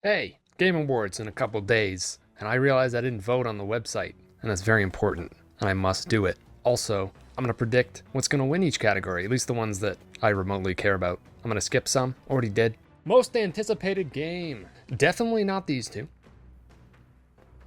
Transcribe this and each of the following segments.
Hey, Game Awards in a couple days, and I realized I didn't vote on the website, and that's very important, and I must do it. Also, I'm going to predict what's going to win each category, at least the ones that I remotely care about. I'm going to skip some, already did. Most anticipated game. Definitely not these two.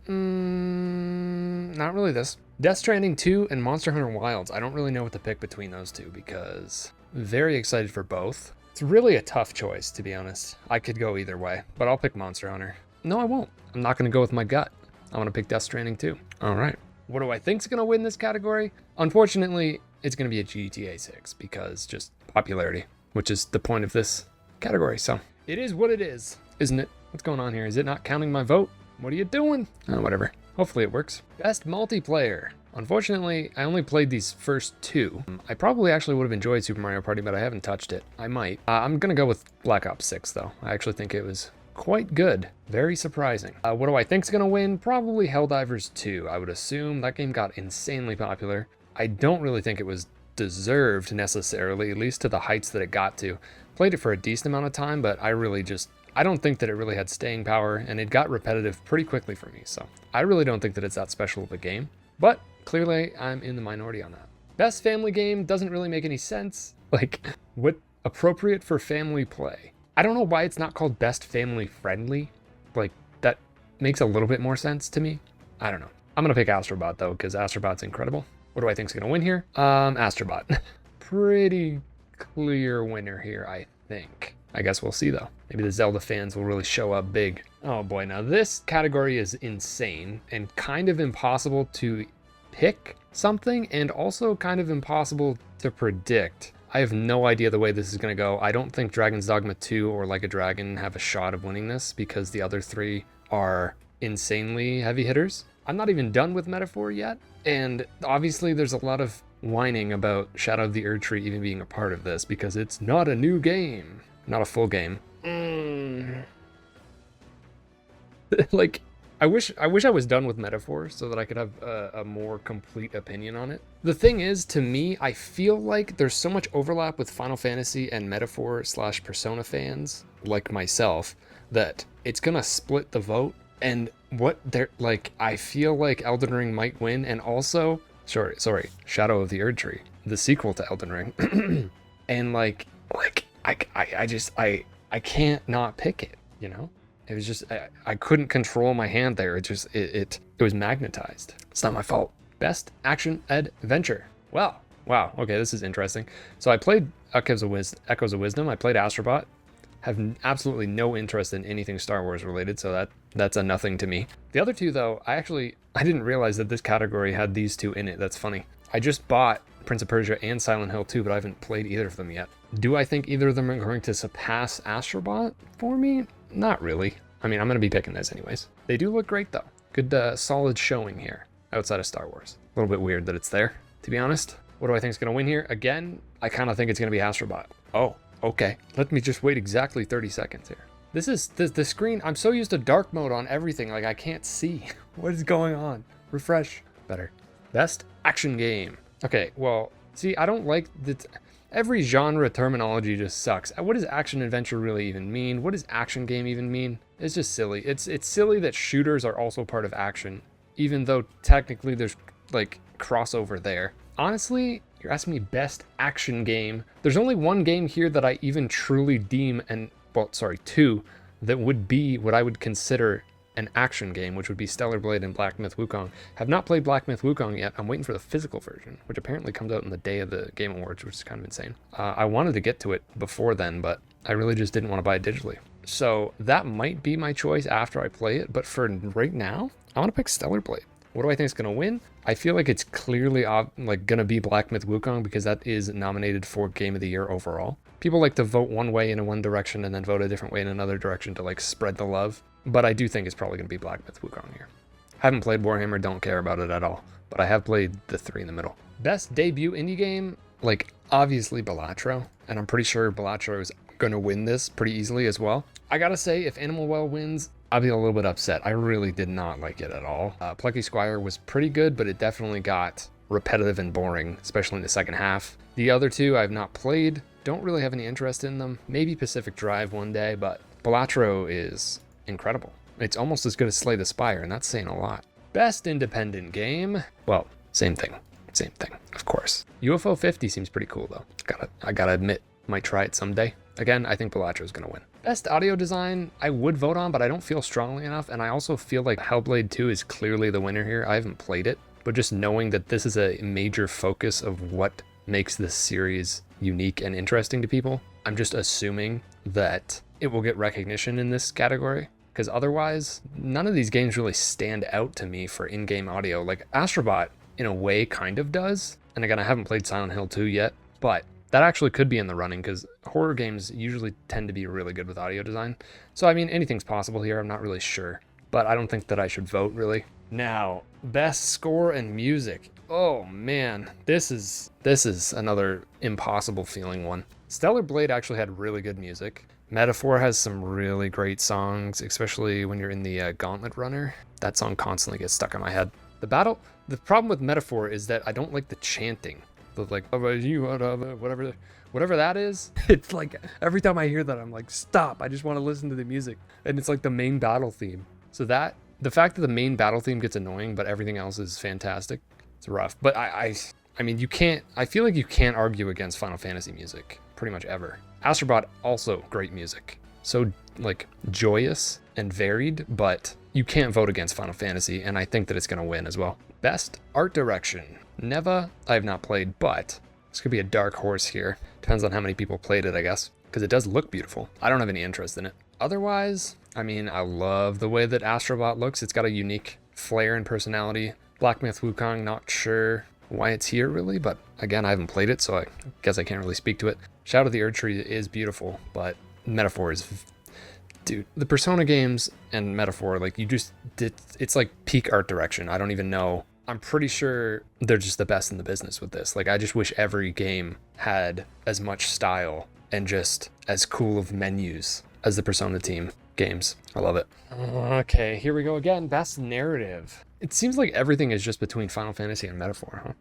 Not really this. Death Stranding 2 and Monster Hunter Wilds. I don't really know what to pick between those two because very excited for both. It's really a tough choice, to be honest. I could go either way, but I'll pick Monster Hunter. No, I won't. I'm not going to go with my gut. I'm going to pick Death Stranding 2. All right. What do I think's going to win this category? Unfortunately, it's going to be a GTA 6 because just popularity, which is the point of this category. So it is what it is, isn't it? What's going on here? Is it not counting my vote? What are you doing? Oh, whatever. Hopefully it works. Best multiplayer. Unfortunately, I only played these first two. I probably actually would have enjoyed Super Mario Party, but I haven't touched it. I might. I'm gonna go with Black Ops 6, though. I actually think it was quite good. Very surprising. What do I think's gonna win? Probably Helldivers 2. I would assume that game got insanely popular. I don't really think it was deserved necessarily, at least to the heights that it got to. Played it for a decent amount of time, but I don't think that it really had staying power, and it got repetitive pretty quickly for me, so I really don't think that it's that special of a game. But clearly, I'm in the minority on that. Best family game doesn't really make any sense. Like, what appropriate for family play? I don't know why it's not called Best Family Friendly. Like, that makes a little bit more sense to me. I don't know. I'm gonna pick Astrobot though, because Astrobot's incredible. What do I think's gonna win here? Astrobot. Pretty clear winner here, I think. I guess we'll see though. Maybe the Zelda fans will really show up big. Oh boy, now this category is insane and kind of impossible to pick something and also kind of impossible to predict. I have no idea the way this is going to go. I don't think Dragon's Dogma 2 or Like a Dragon have a shot of winning this because the other three are insanely heavy hitters. I'm not even done with Metaphor yet, and obviously there's a lot of whining about Shadow of the Erdtree even being a part of this because it's not a new game, not a full game. Like, I wish I was done with Metaphor so that I could have a more complete opinion on it. The thing is, to me, I feel like there's so much overlap with Final Fantasy and Metaphor / Persona fans, like myself, that it's gonna split the vote. And I feel like Elden Ring might win, and also, sorry, Shadow of the Erdtree, the sequel to Elden Ring, and I can't not pick it, you know? It was just, I couldn't control my hand there. It was magnetized. It's not my fault. Best action adventure. Wow. Okay, this is interesting. So I played Echoes of Wisdom. I played Astrobot. Have absolutely no interest in anything Star Wars related, so that's a nothing to me. The other two, though, I didn't realize that this category had these two in it. That's funny. I just bought Prince of Persia and Silent Hill 2, but I haven't played either of them yet. Do I think either of them are going to surpass Astrobot for me? Not really. I mean, I'm going to be picking this anyways. They do look great, though. Good, solid showing here outside of Star Wars. A little bit weird that it's there, to be honest. What do I think is going to win here? Again, I kind of think it's going to be Astrobot. Oh, okay. Let me just wait exactly 30 seconds here. This is the screen. I'm so used to dark mode on everything, like I can't see. What is going on? Refresh. Better. Best action game. Okay, well, see, I don't like that. Every genre terminology just sucks. What does action adventure really even mean? What does action game even mean? It's just silly. It's silly that shooters are also part of action, even though technically there's like crossover there. Honestly, you're asking me best action game. There's only one game here that I even truly deem two that would be what I would consider an action game, which would be Stellar Blade and Black Myth Wukong. Have not played Black Myth Wukong yet. I'm waiting for the physical version, which apparently comes out on the day of the Game Awards, which is kind of insane. I wanted to get to it before then, but I really just didn't want to buy it digitally. So that might be my choice after I play it, but for right now, I want to pick Stellar Blade. What do I think is going to win? I feel like it's clearly going to be Black Myth Wukong because that is nominated for Game of the Year overall. People like to vote one way in one direction and then vote a different way in another direction to like spread the love. But I do think it's probably going to be Black Myth Wukong here. Haven't played Warhammer, don't care about it at all. But I have played the three in the middle. Best debut indie game? Like, obviously Balatro. And I'm pretty sure Balatro is going to win this pretty easily as well. I gotta say, if Animal Well wins, I'll be a little bit upset. I really did not like it at all. Plucky Squire was pretty good, but it definitely got repetitive and boring, especially in the second half. The other two I've not played. Don't really have any interest in them. Maybe Pacific Drive one day, but Balatro is incredible. It's almost as good as Slay the Spire, and that's saying a lot. Best independent game? Well, same thing. Same thing, of course. UFO 50 seems pretty cool, though. I gotta admit, might try it someday. Again, I think Balatro gonna win. Best audio design, I would vote on, but I don't feel strongly enough, and I also feel like Hellblade 2 is clearly the winner here. I haven't played it, but just knowing that this is a major focus of what makes this series unique and interesting to people, I'm just assuming that it will get recognition in this category, because otherwise, none of these games really stand out to me for in-game audio. Like Astrobot, in a way, kind of does. And again, I haven't played Silent Hill 2 yet, but that actually could be in the running because horror games usually tend to be really good with audio design. So, I mean, anything's possible here. I'm not really sure, but I don't think that I should vote, really. Now, best score and music. Oh, man, this is another impossible feeling one. Stellar Blade actually had really good music. Metaphor has some really great songs, especially when you're in the Gauntlet Runner. That song constantly gets stuck in my head. The problem with Metaphor is that I don't like the chanting. The like, whatever that is. It's like, every time I hear that, I'm like, stop, I just want to listen to the music. And it's like the main battle theme. So the fact that the main battle theme gets annoying, but everything else is fantastic, it's rough. But I mean, I feel like you can't argue against Final Fantasy music, pretty much ever. Astrobot, also great music. So, like, joyous and varied, but you can't vote against Final Fantasy, and I think that it's going to win as well. Best art direction. Neva, I have not played, but this could be a dark horse here. Depends on how many people played it, I guess, because it does look beautiful. I don't have any interest in it. Otherwise, I mean, I love the way that Astrobot looks. It's got a unique flair and personality. Black Myth Wukong, not sure why it's here really, but again, I haven't played it, so I guess I can't really speak to it. Shadow of the Erdtree is beautiful, but Metaphor is, dude, the Persona games and Metaphor, like it's like peak art direction. I don't even know. I'm pretty sure they're just the best in the business with this. Like, I just wish every game had as much style and just as cool of menus as the Persona team games. I love it. Okay, here we go again. Best narrative. It seems like everything is just between Final Fantasy and Metaphor, huh?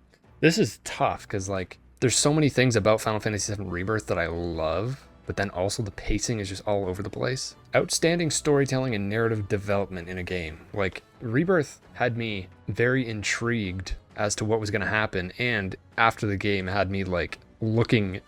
This is tough because, like, there's so many things about Final Fantasy VII Rebirth that I love, but then also the pacing is just all over the place. Outstanding storytelling and narrative development in a game. Like, Rebirth had me very intrigued as to what was going to happen, and after the game had me, like, looking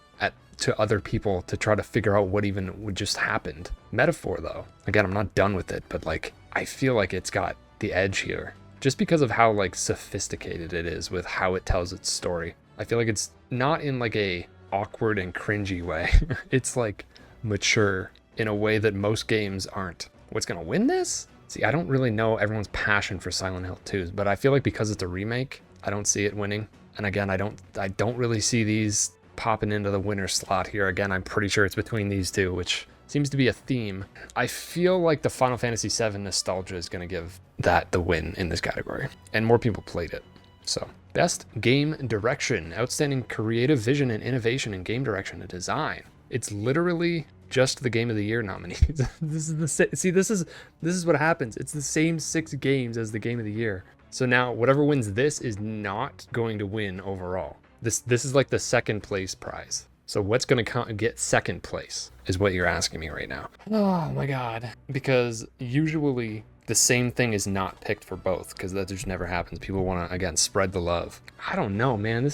to other people to try to figure out what even would just happened. Metaphor, though, again, I'm not done with it, but, like, I feel like it's got the edge here. Just because of how, like, sophisticated it is with how it tells its story. I feel like it's not in, like, a awkward and cringy way. It's, like, mature in a way that most games aren't. What's gonna win this? See, I don't really know everyone's passion for Silent Hill 2, but I feel like because it's a remake, I don't see it winning. And again, I don't really see these popping into the winner slot here. Again, I'm pretty sure it's between these two, which seems to be a theme. I feel like the Final Fantasy VII nostalgia is going to give that the win in this category, and more people played it. So, best game direction, outstanding creative vision and innovation in game direction and design. It's literally just the game of the year nominees. This is what happens. It's the same 6 games as the game of the year. So now whatever wins this is not going to win overall. This is like the second place prize. So what's going to get second place is what you're asking me right now. Oh my God. Because usually the same thing is not picked for both, because that just never happens. People want to, again, spread the love. I don't know, man.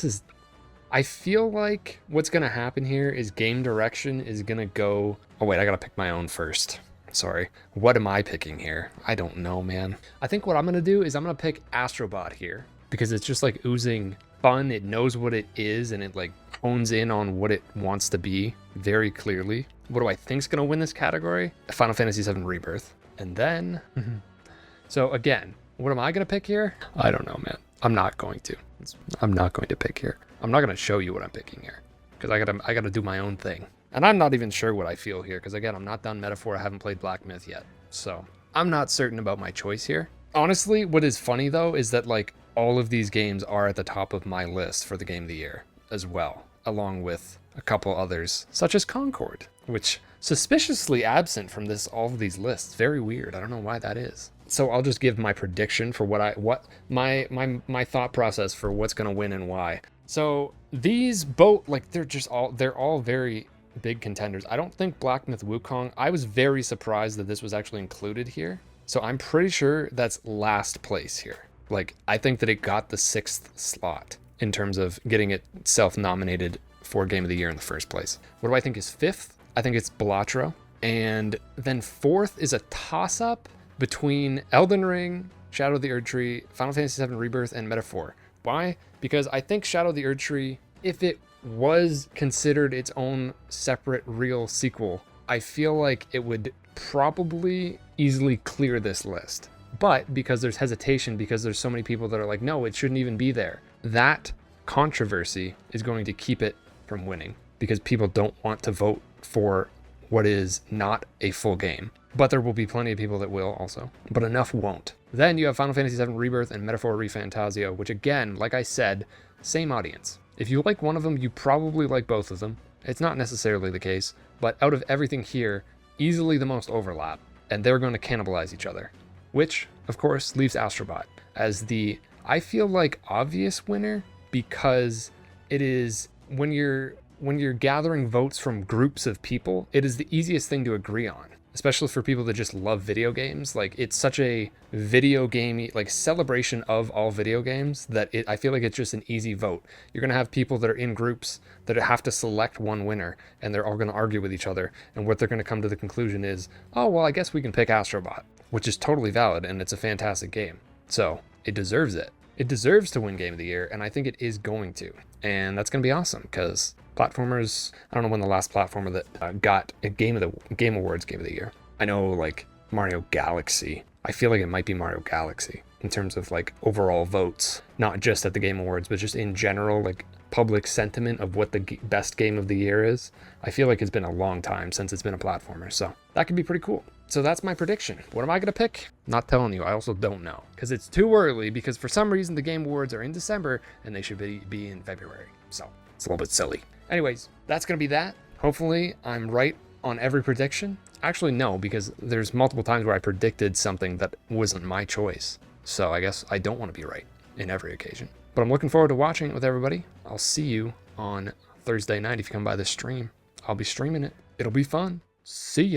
I feel like what's going to happen here is game direction is going to go... Oh wait, I got to pick my own first. Sorry. What am I picking here? I don't know, man. I think what I'm going to do is I'm going to pick Astrobot here, because it's just like oozing fun. It knows what it is, and it like hones in on what it wants to be very clearly. What do I think's going to win this category? Final Fantasy VII Rebirth. And then... So again, what am I going to pick here? I don't know, man. I'm not going to pick here. I'm not going to show you what I'm picking here, because I got to do my own thing. And I'm not even sure what I feel here, because again, I'm not done Metaphor. I haven't played Black Myth yet. So I'm not certain about my choice here. Honestly, what is funny though is that like all of these games are at the top of my list for the game of the year as well, along with a couple others such as Concord, which suspiciously absent from all of these lists. Very weird. I don't know why that is. So I'll just give my prediction for my thought process for what's going to win and why. So these they're all very, big contenders. I don't think Black Myth Wukong, I was very surprised that this was actually included here. So I'm pretty sure that's last place here. Like, I think that it got the 6th slot in terms of getting it self-nominated for Game of the Year in the first place. What do I think is 5th? I think it's Balatro. And then 4th is a toss-up between Elden Ring, Shadow of the Erdtree, Final Fantasy VII Rebirth, and Metaphor. Why? Because I think Shadow of the Erdtree, if it was considered its own separate real sequel, I feel like it would probably easily clear this list. But because there's hesitation, because there's so many people that are like, no, it shouldn't even be there, that controversy is going to keep it from winning because people don't want to vote for what is not a full game. But there will be plenty of people that will also, but enough won't. Then you have Final Fantasy VII Rebirth and Metaphor ReFantazio, which again, like I said, same audience. If you like one of them, you probably like both of them. It's not necessarily the case, but out of everything here, easily the most overlap, and they're going to cannibalize each other. Which, of course, leaves Astrobot as the, I feel like, obvious winner, because it is, when you're gathering votes from groups of people, it is the easiest thing to agree on, especially for people that just love video games. Like, it's such a video game, like, celebration of all video games that I feel like it's just an easy vote. You're going to have people that are in groups that have to select one winner, and they're all going to argue with each other, and what they're going to come to the conclusion is, oh, well, I guess we can pick Astrobot, which is totally valid, and it's a fantastic game. So, it deserves it. It deserves to win Game of the Year, and I think it is going to. And that's going to be awesome, because platformers, I don't know when the last platformer that got a Game Awards Game of the Year. I know, like, Mario Galaxy. I feel like it might be Mario Galaxy in terms of, like, overall votes, not just at the Game Awards, but just in general, like, public sentiment of what the best game of the year is. I feel like it's been a long time since it's been a platformer, so that could be pretty cool. So that's my prediction. What am I going to pick? Not telling you. I also don't know, because it's too early, because for some reason the Game Awards are in December and they should be in February. So it's a little bit silly. Anyways, that's going to be that. Hopefully I'm right on every prediction. Actually, no, because there's multiple times where I predicted something that wasn't my choice. So I guess I don't want to be right in every occasion. But I'm looking forward to watching it with everybody. I'll see you on Thursday night if you come by this stream. I'll be streaming it. It'll be fun. See ya.